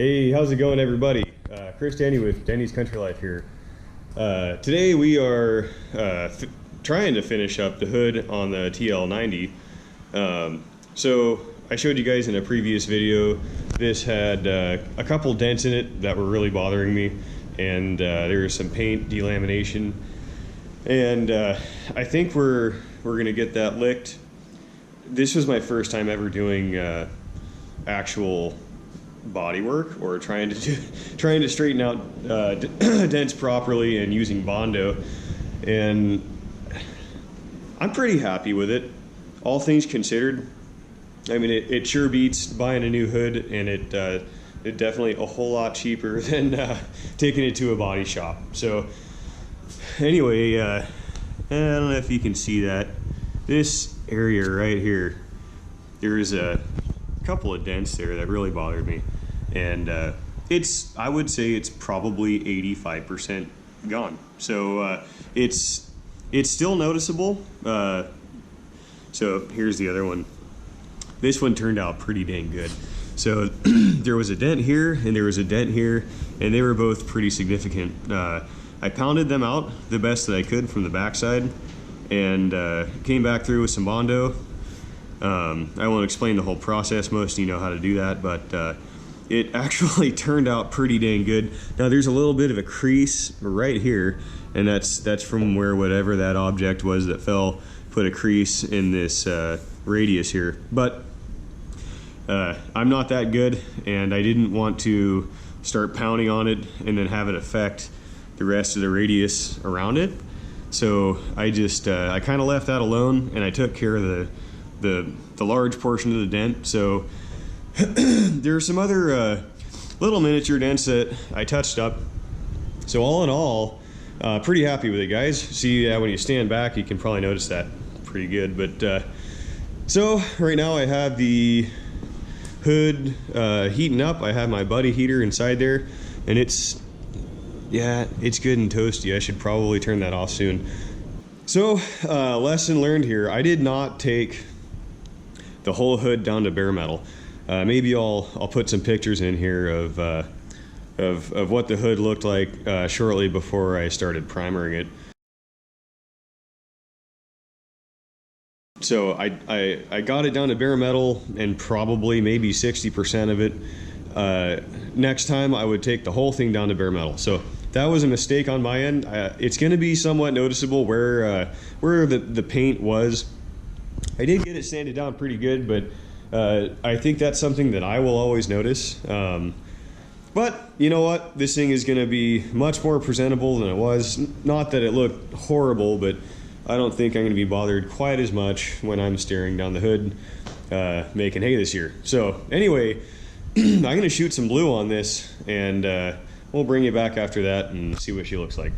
Hey, how's it going, everybody? Chris Danny with Danny's Country Life here. Today we are trying to finish up the hood on the TL90. So I showed you guys in a previous video, this had a couple dents in it that were really bothering me, and there was some paint delamination, and I think we're gonna get that licked. This was my first time ever doing actual body work or trying to straighten out dents properly and using Bondo, and I'm pretty happy with it, all things considered. I mean, it sure beats buying a new hood, and it definitely a whole lot cheaper than taking it to a body shop. So anyway, I don't know if you can see that, this area right here, there's a couple of dents there that really bothered me, and I would say it's probably 85% gone. So it's still noticeable. So here's the other one. This one turned out pretty dang good. So there was a dent here and there was a dent here, and they were both pretty significant. I pounded them out the best that I could from the backside, and came back through with some Bondo. I won't explain the whole process, most of you know how to do that, but it actually turned out pretty dang good. Now there's a little bit of a crease right here, and that's from where whatever that object was that fell put a crease in this radius here. But I'm not that good, and I didn't want to start pounding on it and then have it affect the rest of the radius around it. So I just I kind of left that alone, and I took care of the large portion of the dent. So there are some other little miniature dents that I touched up. So all in all, pretty happy with it, guys. See, when you stand back, you can probably notice that pretty good. But so right now I have the hood heating up. I have my buddy heater inside there, and it's good and toasty. I should probably turn that off soon. So lesson learned here, I did not take the whole hood down to bare metal. Maybe I'll put some pictures in here of what the hood looked like shortly before I started primering it. So I got it down to bare metal, and probably maybe 60% of it. Next time I would take the whole thing down to bare metal. So that was a mistake on my end. It's going to be somewhat noticeable where the paint was. I did get it sanded down pretty good, but I think that's something that I will always notice. But you know what? This thing is going to be much more presentable than it was. Not that it looked horrible, but I don't think I'm going to be bothered quite as much when I'm staring down the hood making hay this year. So anyway, I'm going to shoot some blue on this, and we'll bring you back after that and see what she looks like.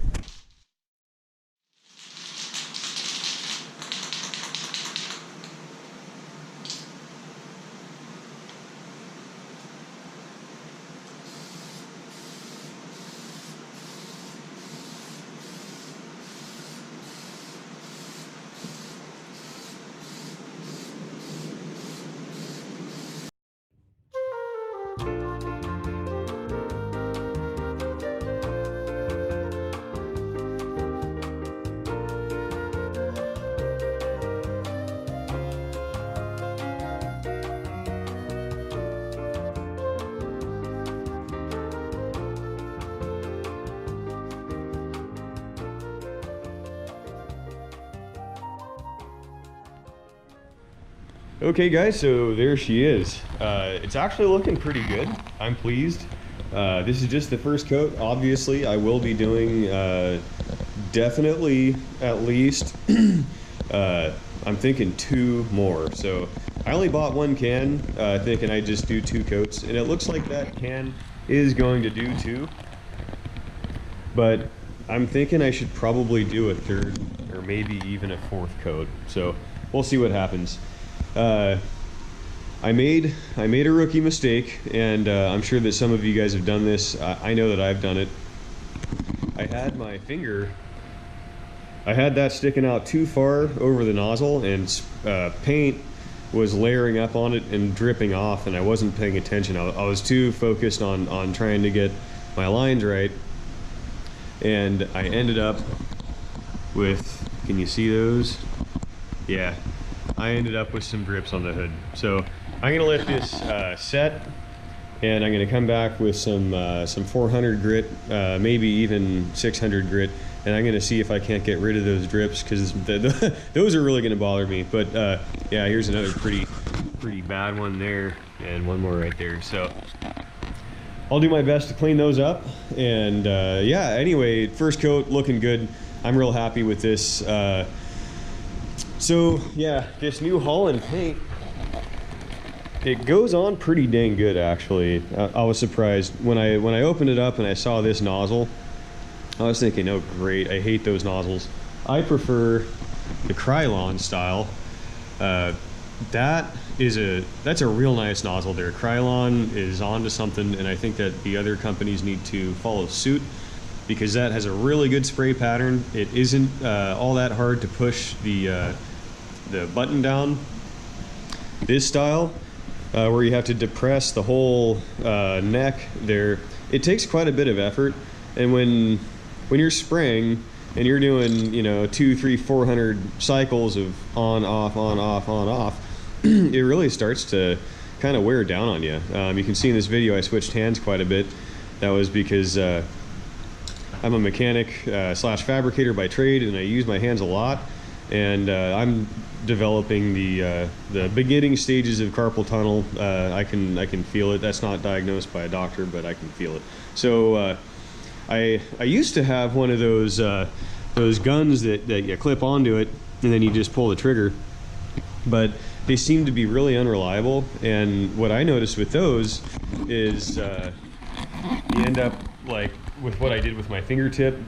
Okay guys, so there she is. It's actually looking pretty good. I'm pleased. This is just the first coat. Obviously, I will be doing definitely at least, I'm thinking 2 more. So I only bought 1 can, thinking I'd just do 2 coats, and it looks like that can is going to do 2. But I'm thinking I should probably do a 3rd or maybe even a 4th coat. So we'll see what happens. I made a rookie mistake, and I'm sure that some of you guys have done this. I know that I've done it. I had my finger, I had that sticking out too far over the nozzle, and paint was layering up on it and dripping off, and I wasn't paying attention. I was too focused on trying to get my lines right, and I ended up with, can you see those? Yeah, I ended up with some drips on the hood. So I'm gonna let this set, and I'm gonna come back with some 400 grit, maybe even 600 grit, and I'm gonna see if I can't get rid of those drips, because those are really gonna bother me. But yeah, here's another pretty bad one there, and one more right there. So I'll do my best to clean those up, and yeah, anyway, first coat looking good. I'm real happy with this. So yeah, this New Holland paint, it goes on pretty dang good, actually. I was surprised when I opened it up and I saw this nozzle. I was thinking, oh great, I hate those nozzles. I prefer the Krylon style. That's a real nice nozzle there. Krylon is onto something, and I think that the other companies need to follow suit, because that has a really good spray pattern. It isn't all that hard to push the button down. This style, where you have to depress the whole neck there, it takes quite a bit of effort. And when you're spraying and you're doing, you know, 200, 300, 400 cycles of on, off, on, off, on, off, it really starts to kind of wear down on you. You can see in this video I switched hands quite a bit. That was because I'm a mechanic slash fabricator by trade, and I use my hands a lot. And I'm developing the beginning stages of carpal tunnel. I can feel it. That's not diagnosed by a doctor, but I can feel it. So I used to have one of those guns that you clip onto it and then you just pull the trigger, but they seem to be really unreliable. And what I noticed with those is you end up like with what I did with my fingertip,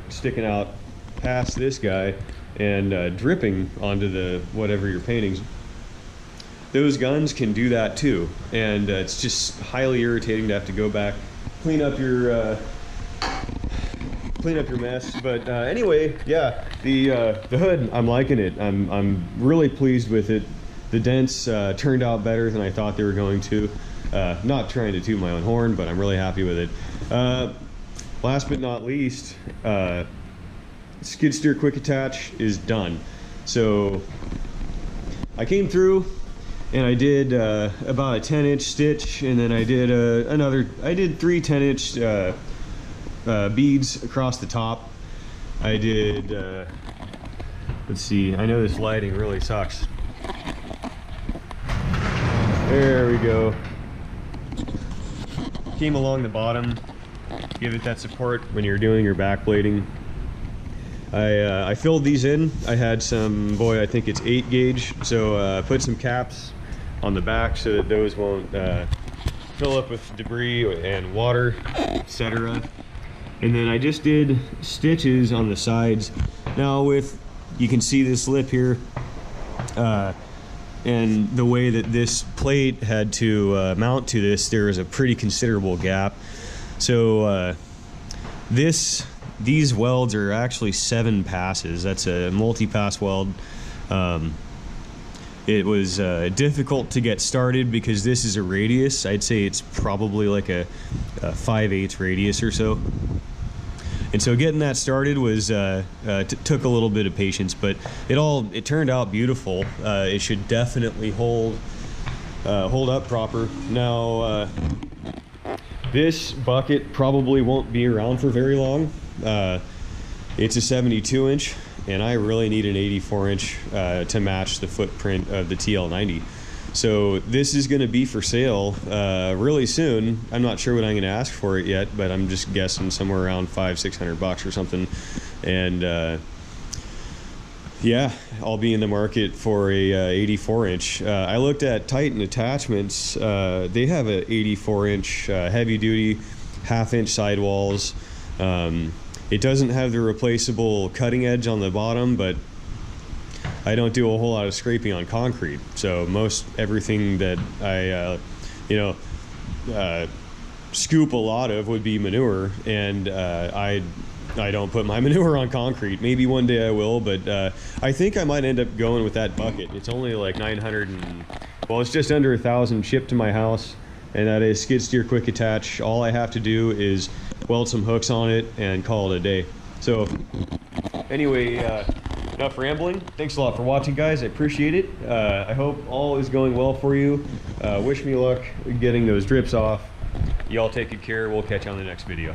sticking out past this guy and dripping onto the whatever you're painting. Those guns can do that too, and it's just highly irritating to have to go back, clean up your mess. But anyway, yeah, the hood, I'm liking it. I'm really pleased with it. The dents turned out better than I thought they were going to. Not trying to toot my own horn, but I'm really happy with it. Last but not least, skid steer quick attach is done. So I came through and I did about a 10-inch stitch, and then I did I did 3 10-inch beads across the top. I did let's see, I know this lighting really sucks. There we go. Came along the bottom, give it that support when you're doing your backblading. I filled these in. I had some, boy, I think it's 8 gauge, so put some caps on the back so that those won't fill up with debris and water, etc. And then I just did stitches on the sides. Now you can see this lip here, and the way that this plate had to mount to this, there is a pretty considerable gap. So these welds are actually 7 passes. That's a multi-pass weld. It was difficult to get started because this is a radius. I'd say it's probably like a 5/8 radius or so. And so getting that started was took a little bit of patience, but it turned out beautiful. It should definitely hold up proper. Now this bucket probably won't be around for very long. It's a 72-inch, and I really need an 84-inch to match the footprint of the TL90. So this is going to be for sale really soon. I'm not sure what I'm going to ask for it yet, but I'm just guessing somewhere around $500-600 or something. And yeah, I'll be in the market for a 84-inch. I looked at Titan Attachments. They have a 84-inch heavy-duty, half-inch sidewalls. It doesn't have the replaceable cutting edge on the bottom, but I don't do a whole lot of scraping on concrete, so most everything that I scoop a lot of would be manure, and I I don't put my manure on concrete. Maybe one day I will, but I think I might end up going with that bucket. It's only like 900 and, well, it's just under 1,000 shipped to my house, and that is skid steer quick attach. All I have to do is weld some hooks on it and call it a day. So anyway, enough rambling. Thanks a lot for watching, guys. I appreciate it. I hope all is going well for you. Wish me luck getting those drips off. Y'all take good care. We'll catch you on the next video.